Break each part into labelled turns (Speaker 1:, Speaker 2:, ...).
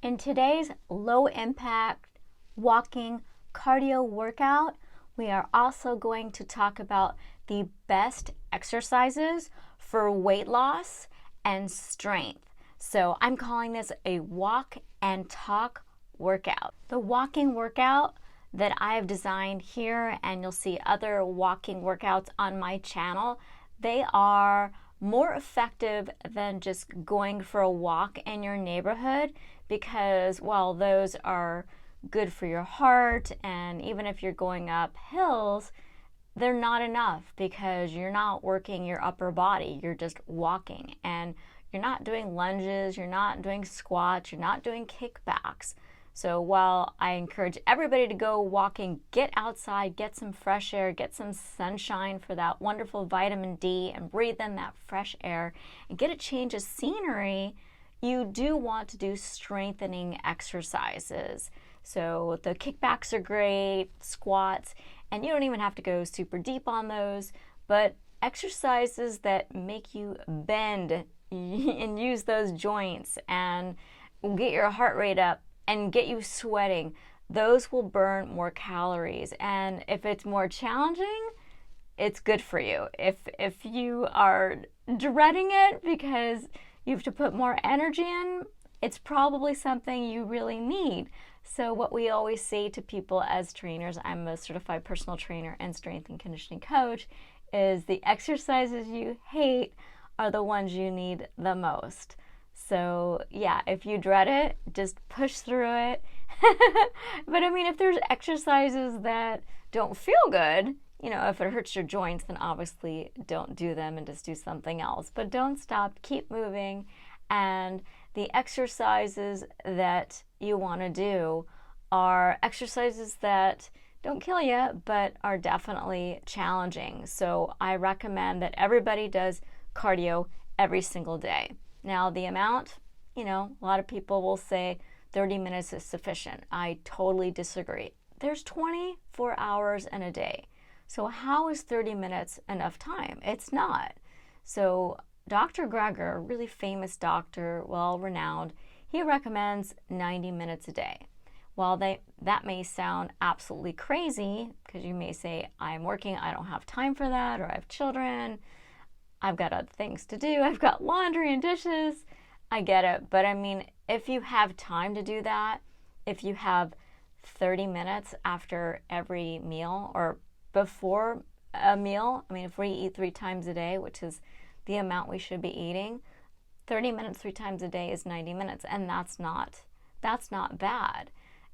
Speaker 1: In today's low impact walking cardio workout, we are also going to talk about the best exercises for weight loss and strength. So I'm calling this a walk and talk workout. The walking workout that I have designed here, and you'll see other walking workouts on my channel, they are more effective than just going for a walk in your neighborhood, because while those are good for your heart, and even if you're going up hills, they're not enough because you're not working your upper body. You're just walking, and you're not doing lunges, you're not doing squats, you're not doing kickbacks. So while I encourage everybody to go walking, get outside, get some fresh air, get some sunshine for that wonderful vitamin D, and breathe in that fresh air and get a change of scenery, you do want to do strengthening exercises. So the kickbacks are great, squats, and you don't even have to go super deep on those, but exercises that make you bend and use those joints and get your heart rate up and get you sweating, those will burn more calories. And if it's more challenging, it's good for you. If you are dreading it because you have to put more energy in, it's probably something you really need. So what we always say to people as trainers, I'm a certified personal trainer and strength and conditioning coach, is the exercises you hate are the ones you need the most. So yeah, if you dread it, just push through it. But I mean, if there's exercises that don't feel good, if it hurts your joints, then obviously don't do them and just do something else. But don't stop, keep moving. And the exercises that you want to do are exercises that don't kill you, but are definitely challenging. So I recommend that everybody does cardio every single day. Now, the amount, a lot of people will say 30 minutes is sufficient. I totally disagree. There's 24 hours in a day. So how is 30 minutes enough time? It's not. So Dr. Greger, a really famous doctor, well-renowned, he recommends 90 minutes a day. While that may sound absolutely crazy, because you may say, I'm working, I don't have time for that, or I have children, I've got other things to do, I've got laundry and dishes, I get it. But I mean, if you have time to do that, if you have 30 minutes after every meal or before a meal, I mean, if we eat 3 times a day, which is the amount we should be eating, 30 minutes 3 times a day is 90 minutes, and that's not bad.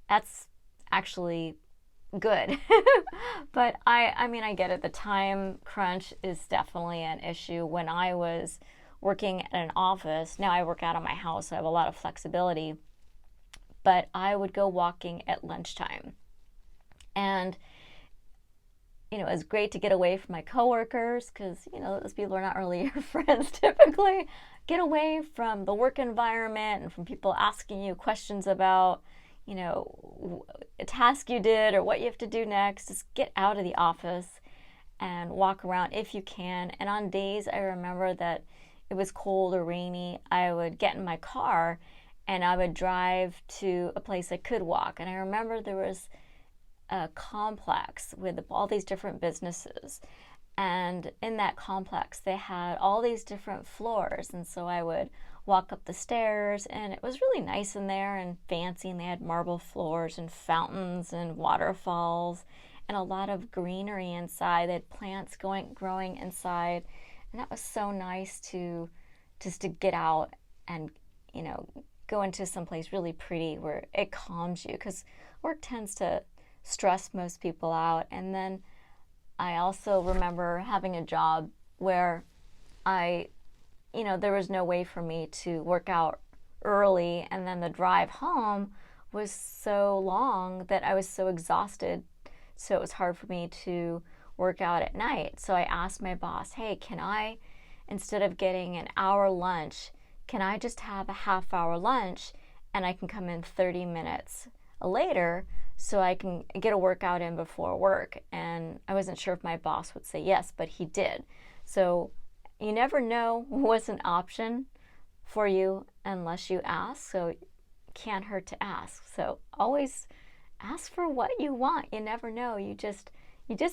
Speaker 1: That's actually good. But I get it. The time crunch is definitely an issue. When I was working at an office, now I work out of my house, so I have a lot of flexibility, but I would go walking at lunchtime. And it's great to get away from my coworkers, because those people are not really your friends typically. Get away from the work environment and from people asking you questions about a task you did or what you have to do next. Just get out of the office and walk around if you can. And on days I remember that it was cold or rainy, I would get in my car and I would drive to a place I could walk. And I remember there was a complex with all these different businesses. And in that complex, they had all these different floors. And so I would walk up the stairs, and it was really nice in there and fancy. And they had marble floors and fountains and waterfalls and a lot of greenery inside. They had plants growing inside. And that was so nice to get out and, go into someplace really pretty where it calms you, because work tends to stress most people out. And then I also remember having a job where there was no way for me to work out early, and then the drive home was so long that I was so exhausted, so it was hard for me to work out at night. So I asked my boss, hey, can I, instead of getting an hour lunch, can I just have a half-hour lunch and I can come in 30 minutes later so I can get a workout in before work? And I wasn't sure if my boss would say yes, but he did. So you never know what's an option for you unless you ask. So can't hurt to ask. So always ask for what you want. You never know. You just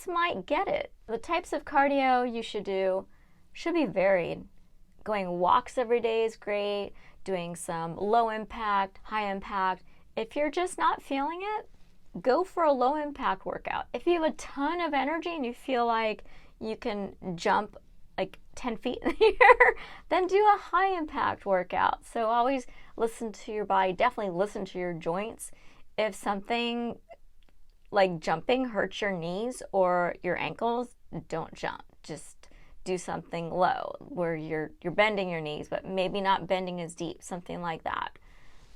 Speaker 1: might get it. The types of cardio you should do should be varied. Going walks every day is great. Doing some low impact, high impact. If you're just not feeling it, go for a low impact workout. If you have a ton of energy and you feel like you can jump like 10 feet in the air, then do a high impact workout. So always listen to your body. Definitely listen to your joints. If something like jumping hurts your knees or your ankles, don't jump. Just do something low where you're bending your knees, but maybe not bending as deep, something like that.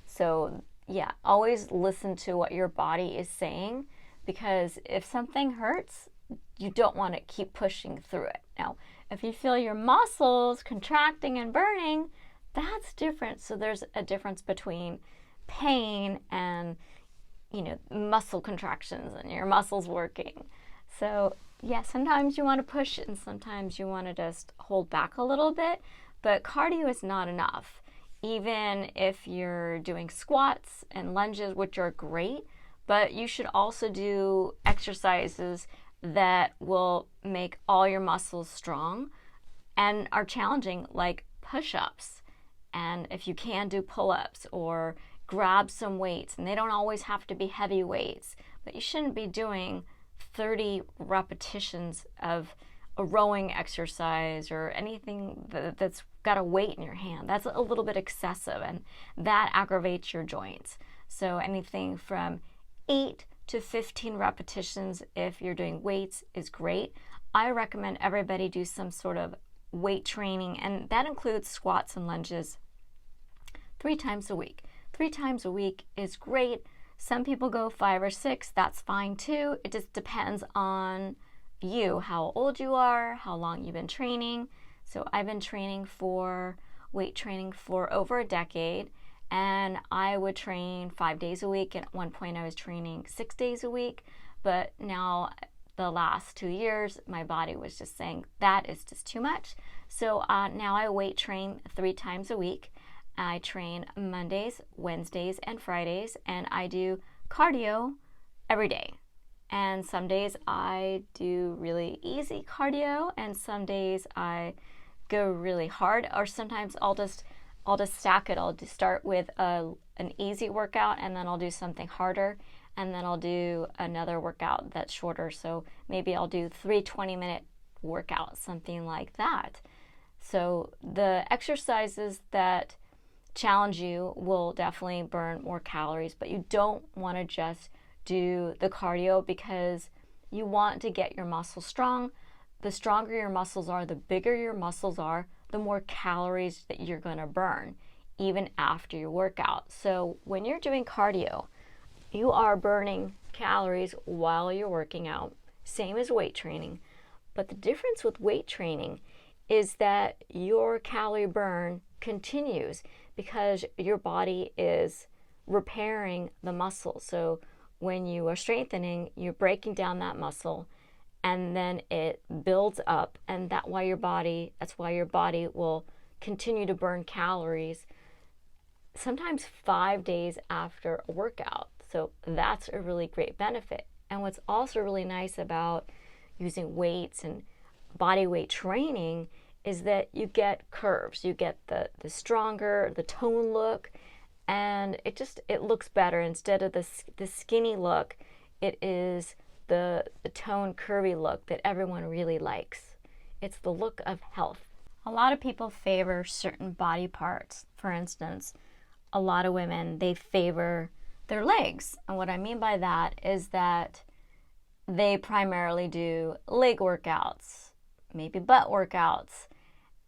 Speaker 1: So yeah, always listen to what your body is saying, because if something hurts, you don't want to keep pushing through it. Now, if you feel your muscles contracting and burning, that's different. So there's a difference between pain and, muscle contractions and your muscles working. So yeah, sometimes you want to push and sometimes you want to just hold back a little bit, but cardio is not enough. Even if you're doing squats and lunges, which are great, but you should also do exercises that will make all your muscles strong and are challenging, like push-ups. And if you can, do pull-ups or grab some weights. And they don't always have to be heavy weights, but you shouldn't be doing 30 repetitions of a rowing exercise or anything that's got a weight in your hand. That's a little bit excessive, and that aggravates your joints. So anything from 8 to 15 repetitions if you're doing weights is great. I recommend everybody do some sort of weight training, and that includes squats and lunges 3 times a week. 3 times a week is great. Some people go 5 or 6. That's fine too. It just depends on you, how old you are, how long you've been training. So I've been weight training for over a decade, and I would train 5 days a week. At one point I was training 6 days a week, but now the last 2 years my body was just saying that is just too much. So now I weight train 3 times a week. I train Mondays, Wednesdays, and Fridays, and I do cardio every day. And some days I do really easy cardio, and some days I go really hard, or sometimes I'll just stack it. I'll just start with an easy workout, and then I'll do something harder, and then I'll do another workout that's shorter. So maybe I'll do 3 20-minute workouts, something like that. So the exercises that challenge you will definitely burn more calories, but you don't want to just do the cardio, because you want to get your muscles strong. The stronger your muscles are, the bigger your muscles are, the more calories that you're going to burn even after your workout. So when you're doing cardio, you are burning calories while you're working out, same as weight training. But the difference with weight training is that your calorie burn continues because your body is repairing the muscle. So when you are strengthening, you're breaking down that muscle, and then it builds up, and that's why your body will continue to burn calories sometimes 5 days after a workout. So that's a really great benefit. And what's also really nice about using weights and body weight training is that you get curves. You get the stronger, the tone look, and it looks better. Instead of the skinny look, it is the tone curvy look that everyone really likes. It's the look of health. A lot of people favor certain body parts. For instance, a lot of women, they favor their legs. And what I mean by that is that they primarily do leg workouts, maybe butt workouts,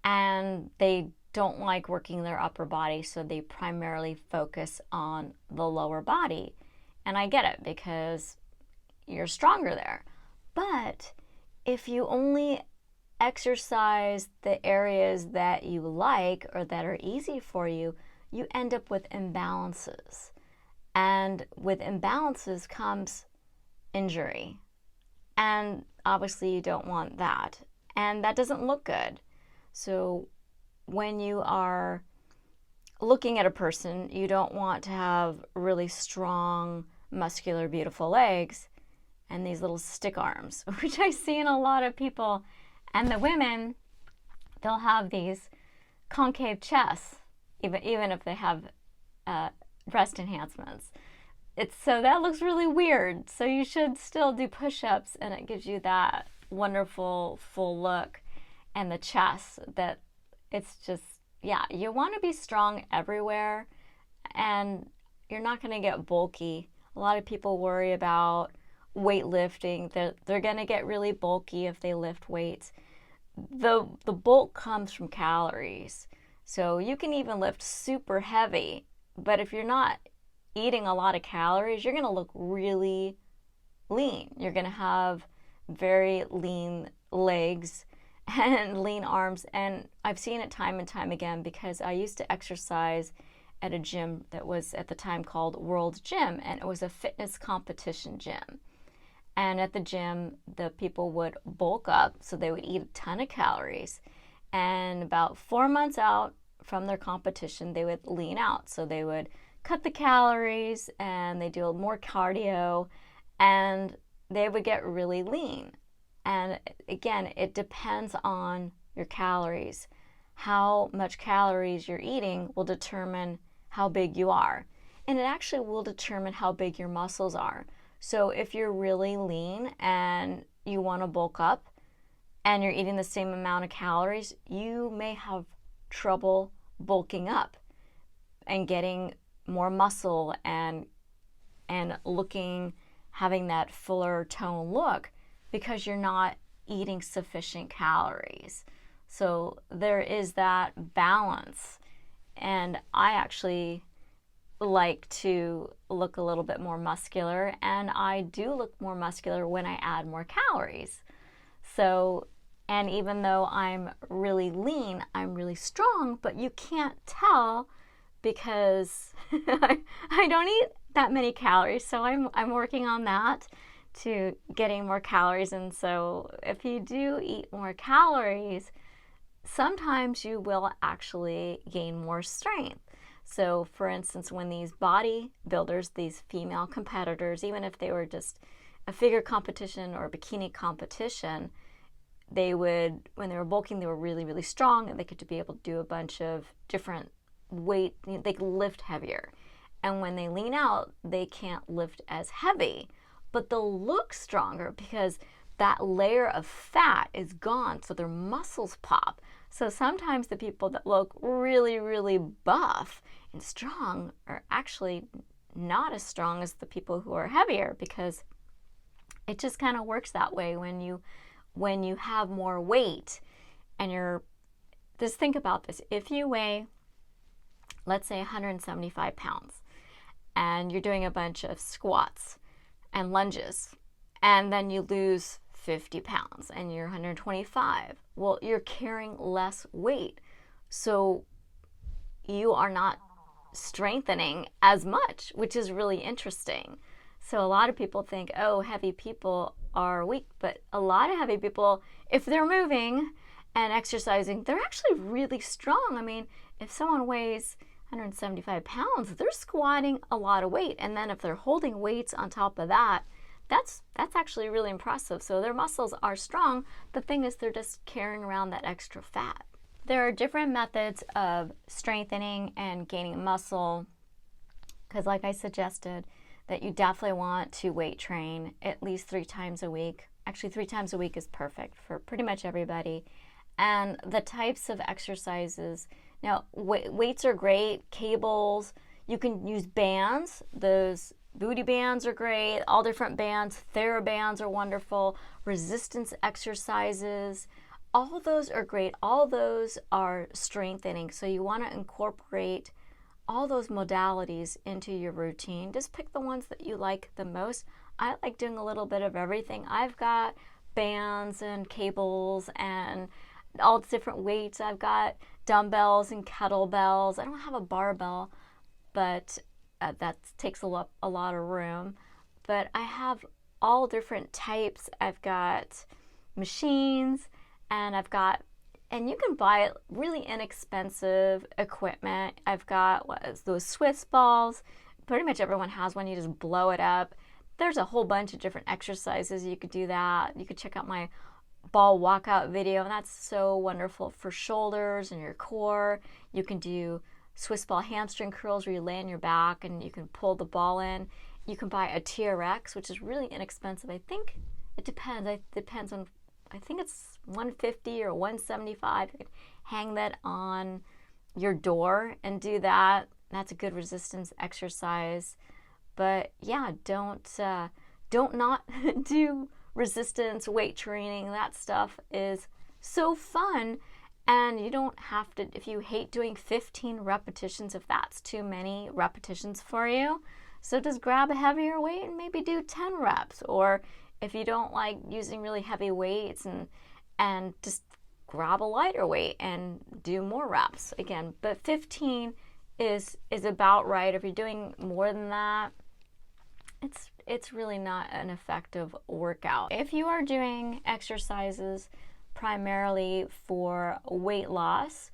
Speaker 1: and they don't like working their upper body, so they primarily focus on the lower body. And I get it, because you're stronger there. But if you only exercise the areas that you like or that are easy for you, you end up with imbalances. And with imbalances comes injury. And obviously you don't want that. And that doesn't look good. So when you are looking at a person, you don't want to have really strong, muscular, beautiful legs and these little stick arms, which I see in a lot of people. And the women, they'll have these concave chests, even if they have breast enhancements. So that looks really weird. So you should still do push-ups, and it gives you that wonderful full look and the chest that it's just, yeah, you want to be strong everywhere, and you're not going to get bulky. A lot of people worry about weightlifting. They're going to get really bulky if they lift weights. The bulk comes from calories. So you can even lift super heavy, but if you're not eating a lot of calories, you're going to look really lean. You're going to have very lean legs and lean arms. And I've seen it time and time again because I used to exercise at a gym that was at the time called World Gym, and it was a fitness competition gym. And at the gym, the people would bulk up, so they would eat a ton of calories. And about 4 months out from their competition, they would lean out. So they would cut the calories and they do more cardio, and they would get really lean. And again, it depends on your calories. How much calories you're eating will determine how big you are. And it actually will determine how big your muscles are. So if you're really lean and you want to bulk up and you're eating the same amount of calories, you may have trouble bulking up and getting more muscle and looking, having that fuller tone look because you're not eating sufficient calories. So there is that balance. And I actually like to look a little bit more muscular, and I do look more muscular when I add more calories. So, and even though I'm really lean, I'm really strong, but you can't tell because I don't eat that many calories. So I'm working on that to getting more calories. And so if you do eat more calories, sometimes you will actually gain more strength. So for instance, when these bodybuilders, these female competitors, even if they were just a figure competition or a bikini competition, they would, when they were bulking, they were really, really strong, and they could be able to do a bunch of different weight, they could lift heavier. And when they lean out, they can't lift as heavy, but they'll look stronger because that layer of fat is gone, so their muscles pop. So sometimes the people that look really, really buff and strong are actually not as strong as the people who are heavier, because it just kind of works that way when you have more weight. And just think about this. If you weigh, let's say 175 pounds, and you're doing a bunch of squats and lunges, and then you lose 50 pounds and you're 125. Well, you're carrying less weight. So you are not strengthening as much, which is really interesting. So a lot of people think, oh, heavy people are weak, but a lot of heavy people, if they're moving and exercising, they're actually really strong. I mean, if someone weighs 175 pounds, they're squatting a lot of weight. And then if they're holding weights on top of that, that's actually really impressive. So their muscles are strong. The thing is, they're just carrying around that extra fat. There are different methods of strengthening and gaining muscle, because like I suggested, that you definitely want to weight train at least 3 times a week. Actually, 3 times a week is perfect for pretty much everybody. And the types of exercises, now weights are great, cables, you can use bands. Those booty bands are great, all different bands. TheraBands are wonderful. Resistance exercises, all those are great. All those are strengthening. So you want to incorporate all those modalities into your routine. Just pick the ones that you like the most. I like doing a little bit of everything. I've got bands and cables and all different weights. I've got dumbbells and kettlebells. I don't have a barbell, but that takes a lot of room. But I have all different types. I've got machines, and I've got And you can buy really inexpensive equipment. I've got those Swiss balls. Pretty much everyone has one. You just blow it up. There's a whole bunch of different exercises. You could do that. You could check out my ball walkout video, and that's so wonderful for shoulders and your core. You can do Swiss ball hamstring curls where you lay on your back and you can pull the ball in. You can buy a TRX, which is really inexpensive. I think it depends. It depends on, I think it's $150 or $175. You can hang that on your door and do that. That's a good resistance exercise. But yeah, don't not do resistance weight training. That stuff is so fun, and you don't have to, if you hate doing 15 repetitions, if that's too many repetitions for you, so just grab a heavier weight and maybe do 10 reps. Or if you don't like using really heavy weights, and just grab a lighter weight and do more reps again. But 15 is about right. If you're doing more than that, it's really not an effective workout. If you are doing exercises primarily for weight loss,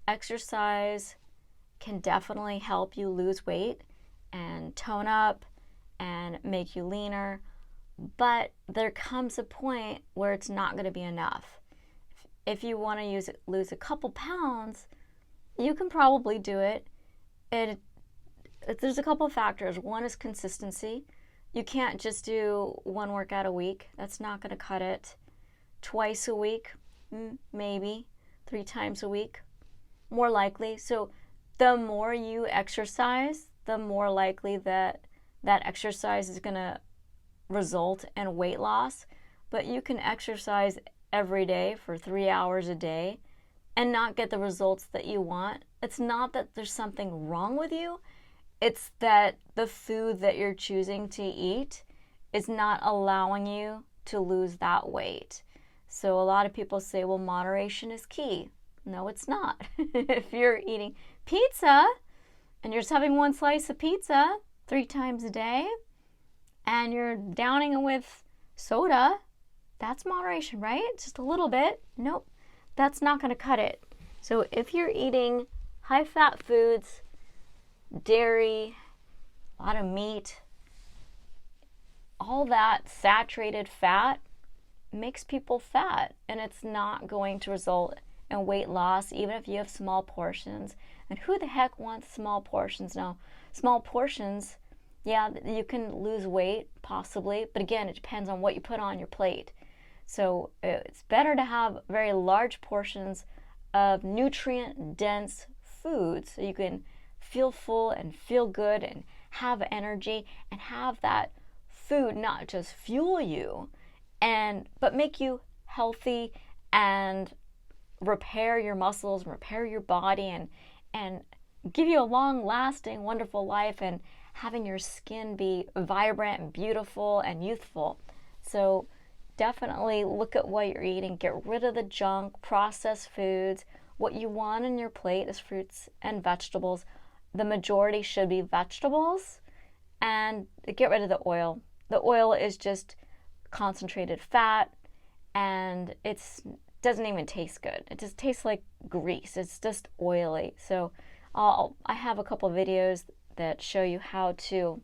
Speaker 1: exercise can definitely help you lose weight and tone up and make you leaner, but there comes a point where it's not going to be enough. If you want to lose a couple pounds, you can probably do it. There's a couple of factors. One is consistency. You can't just do one workout a week. That's not going to cut it. Twice a week, maybe. 3 times a week, more likely. So the more you exercise, the more likely that exercise is going to result in weight loss. But you can exercise every day for 3 hours a day and not get the results that you want. It's not that there's something wrong with you. It's that the food that you're choosing to eat is not allowing you to lose that weight. So a lot of people say, well, moderation is key. No, it's not. If you're eating pizza and you're just having one slice of pizza 3 times a day and you're downing it with soda, that's moderation, right? Just a little bit. Nope, that's not going to cut it. So if you're eating high-fat foods, dairy, a lot of meat, all that saturated fat makes people fat, and it's not going to result in weight loss, even if you have small portions. And who the heck wants small portions now? Small portions, yeah, you can lose weight possibly, but again, it depends on what you put on your plate. So it's better to have very large portions of nutrient-dense foods so you can feel full and feel good and have energy and have that food not just fuel you but make you healthy and repair your muscles, repair your body, and give you a long-lasting, wonderful life, and having your skin be vibrant and beautiful and youthful. So definitely look at what you're eating. Get rid of the junk, processed foods. What you want on your plate is fruits and vegetables. The majority should be vegetables, and get rid of the oil. The oil is just concentrated fat, and it doesn't even taste good. It just tastes like grease. It's just oily. So I have a couple of videos that show you how to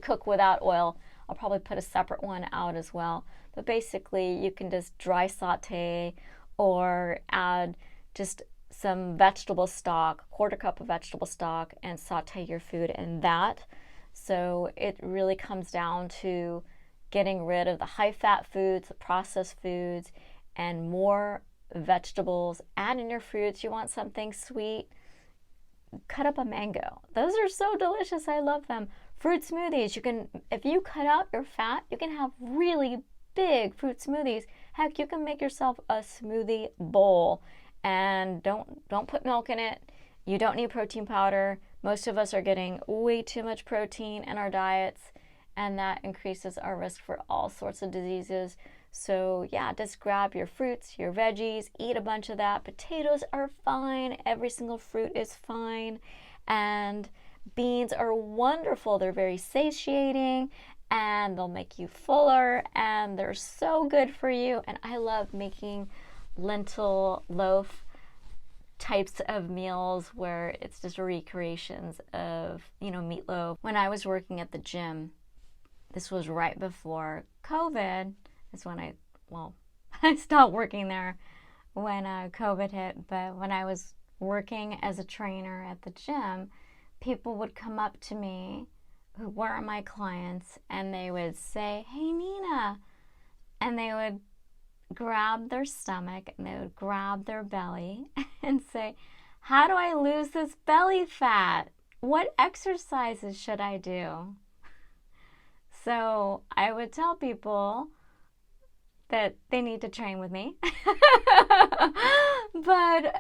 Speaker 1: cook without oil. I'll probably put a separate one out as well. But basically, you can just dry saute or add just some vegetable stock, 1/4 cup of vegetable stock, and saute your food in that. So it really comes down to getting rid of the high-fat foods, the processed foods, and more vegetables. Add in your fruits. You want something sweet, cut up a mango. Those are so delicious. I love them. Fruit smoothies. If you cut out your fat, you can have really big fruit smoothies. Heck, you can make yourself a smoothie bowl. And don't put milk in it. You don't need protein powder. Most of us are getting way too much protein in our diets, and that increases our risk for all sorts of diseases. So yeah, just grab your fruits, your veggies, eat a bunch of that. Potatoes are fine. Every single fruit is fine. And beans are wonderful. They're very satiating, and they'll make you fuller, and they're so good for you. And I love making lentil loaf types of meals where it's just recreations of, meatloaf. When I was working at the gym, this was right before COVID. Is when I stopped working there when COVID hit. But when I was working as a trainer at the gym, people would come up to me who weren't my clients and they would say, "Hey, Nina," and they would grab their stomach and they would grab their belly and say, "How do I lose this belly fat? What exercises should I do?" So I would tell people that they need to train with me. But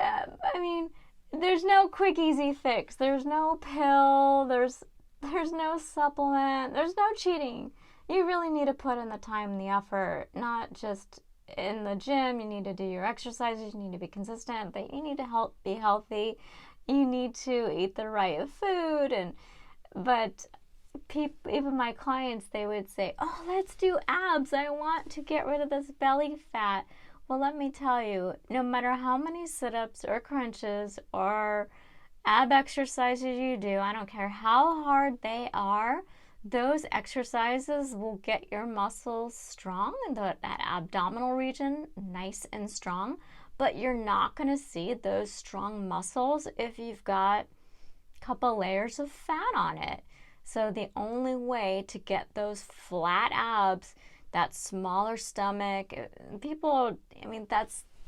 Speaker 1: there's no quick, easy fix. There's no pill. There's no supplement. There's no cheating. You really need to put in the time and the effort, not just in the gym. You need to do your exercises. You need to be consistent, but you need to be healthy. You need to eat the right food. But even my clients, they would say, "Oh, let's do abs. I want to get rid of this belly fat." Well, let me tell you, no matter how many sit-ups or crunches or ab exercises you do, I don't care how hard they are, those exercises will get your muscles strong and that abdominal region nice and strong, but you're not going to see those strong muscles if you've got a couple layers of fat on it. So the only way to get those flat abs, that smaller stomach,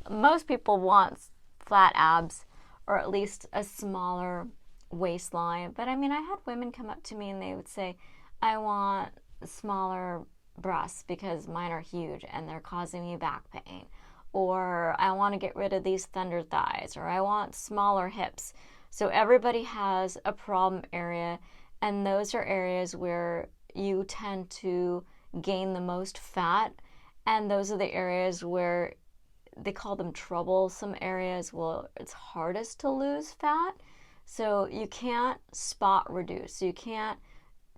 Speaker 1: most people want flat abs or at least a smaller waistline. But I had women come up to me and they would say, "I want smaller breasts because mine are huge and they're causing me back pain." Or, "I want to get rid of these thunder thighs," or, "I want smaller hips." So everybody has a problem area, and those are areas where you tend to gain the most fat, and those are the areas where they call them troublesome areas. Well, it's hardest to lose fat. So you can't spot reduce. You can't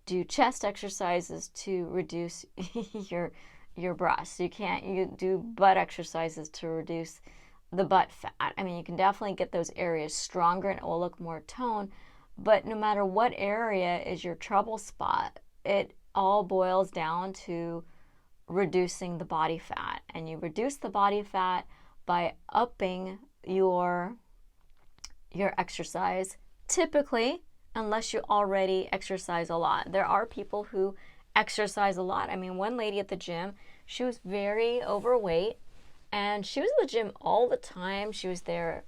Speaker 1: do chest exercises to reduce your breasts. You do butt exercises to reduce the butt fat. You can definitely get those areas stronger and it will look more toned. But no matter what area is your trouble spot, it all boils down to reducing the body fat. And you reduce the body fat by upping your exercise, typically, unless you already exercise a lot. There are people who exercise a lot. One lady at the gym, she was very overweight and she was at the gym all the time. She was there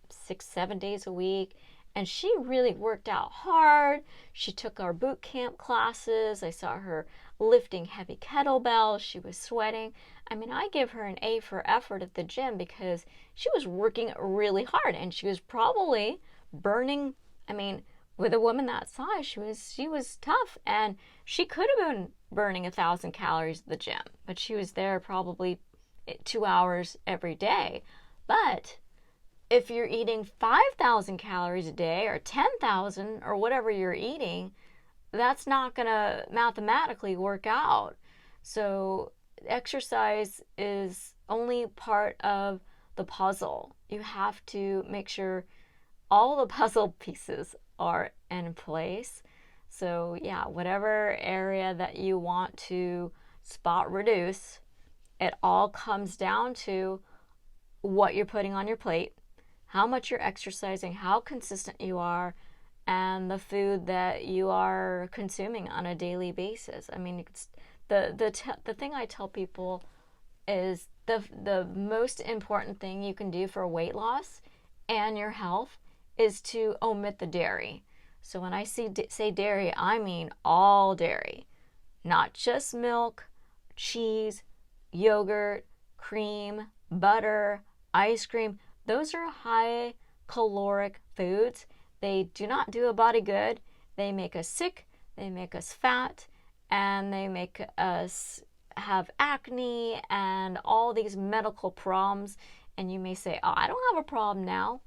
Speaker 1: 6-7 days a week. And she really worked out hard. She took our boot camp classes. I saw her lifting heavy kettlebells. She was sweating. I give her an A for effort at the gym because she was working really hard and she was probably burning. With a woman that size, she was tough and she could have been burning 1,000 calories at the gym, but she was there probably 2 hours every day. But if you're eating 5,000 calories a day or 10,000 or whatever you're eating, that's not going to mathematically work out. So exercise is only part of the puzzle. You have to make sure all the puzzle pieces are in place. So yeah, whatever area that you want to spot reduce, it all comes down to what you're putting on your plate, how much you're exercising, how consistent you are, and the food that you are consuming on a daily basis. The thing I tell people is the most important thing you can do for weight loss and your health is to omit the dairy. So when I say dairy, I mean all dairy, not just milk, cheese, yogurt, cream, butter, ice cream. Those are high caloric foods. They do not do a body good. They make us sick, they make us fat, and they make us have acne and all these medical problems. And you may say, "Oh, I don't have a problem now."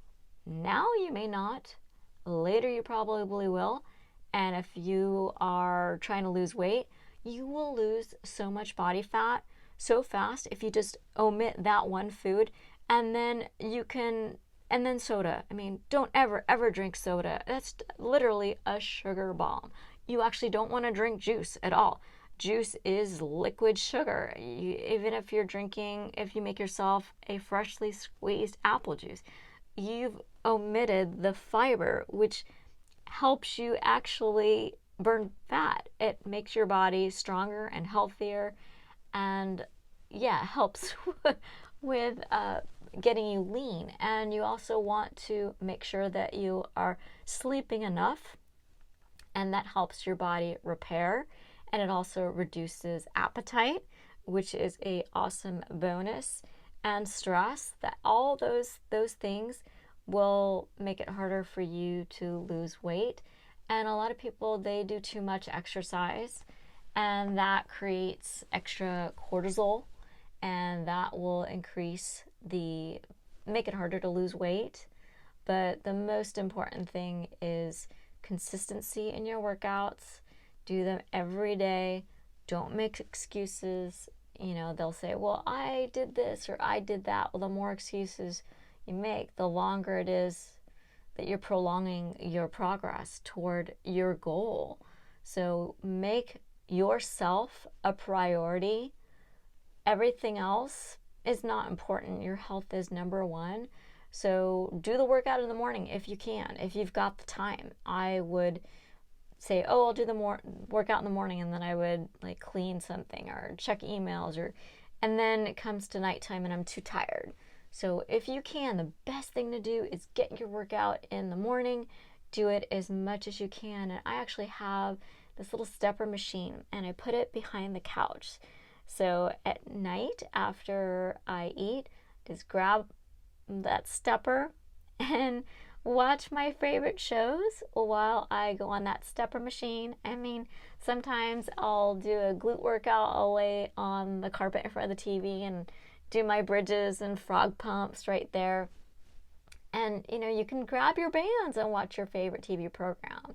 Speaker 1: Now you may not. Later you probably will. And if you are trying to lose weight, you will lose so much body fat so fast if you just omit that one food And then and then soda. I mean, don't ever drink soda. That's literally a sugar bomb. You actually don't want to drink juice at all. Juice is liquid sugar. Even if if you make yourself a freshly squeezed apple juice, you've omitted the fiber, which helps you actually burn fat. It makes your body stronger and healthier, and yeah, helps with getting you lean. And you also want to make sure that you are sleeping enough, and that helps your body repair, and it also reduces appetite, which is a awesome bonus, and stress. That all those things will make it harder for you to lose weight. And a lot of people, they do too much exercise, and that creates extra cortisol, and that will make it harder to lose weight. But the most important thing is consistency in your workouts. Do them every day. Don't make excuses. They'll say, well, I did this or I did that. Well, the more excuses you make, the longer it is that you're prolonging your progress toward your goal. So make yourself a priority. Everything else is not important. Your health is number one. So do the workout in the morning if you can, if you've got the time. I would say, oh, I'll do the workout in the morning, and then I would like clean something or check emails, and then it comes to nighttime and I'm too tired. So if you can, the best thing to do is get your workout in the morning. Do it as much as you can. And I actually have this little stepper machine, and I put it behind the couch. So at night after I eat, just grab that stepper and watch my favorite shows while I go on that stepper machine. I mean, sometimes I'll do a glute workout. I'll lay on the carpet in front of the TV and do my bridges and frog pumps right there. And you can grab your bands and watch your favorite TV program.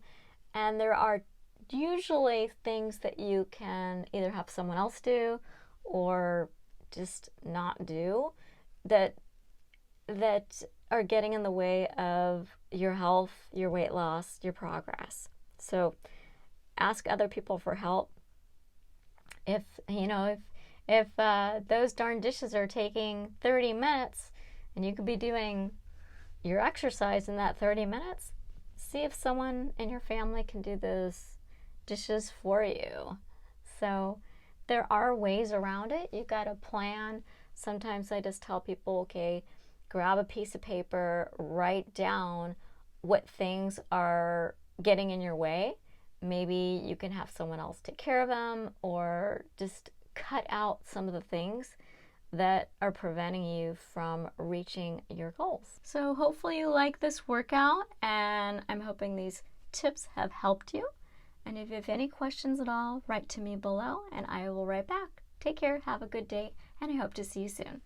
Speaker 1: And there are usually things that you can either have someone else do or just not do that are getting in the way of your health, your weight loss, your progress. So ask other people for help. If those darn dishes are taking 30 minutes and you could be doing your exercise in that 30 minutes, see if someone in your family can do those dishes for you. So there are ways around it. You got to plan. Sometimes I just tell people, okay, grab a piece of paper, write down what things are getting in your way. Maybe you can have someone else take care of them, or just cut out some of the things that are preventing you from reaching your goals. So hopefully you like this workout, and I'm hoping these tips have helped you. And if you have any questions at all, write to me below and I will write back. Take care, have a good day, and I hope to see you soon.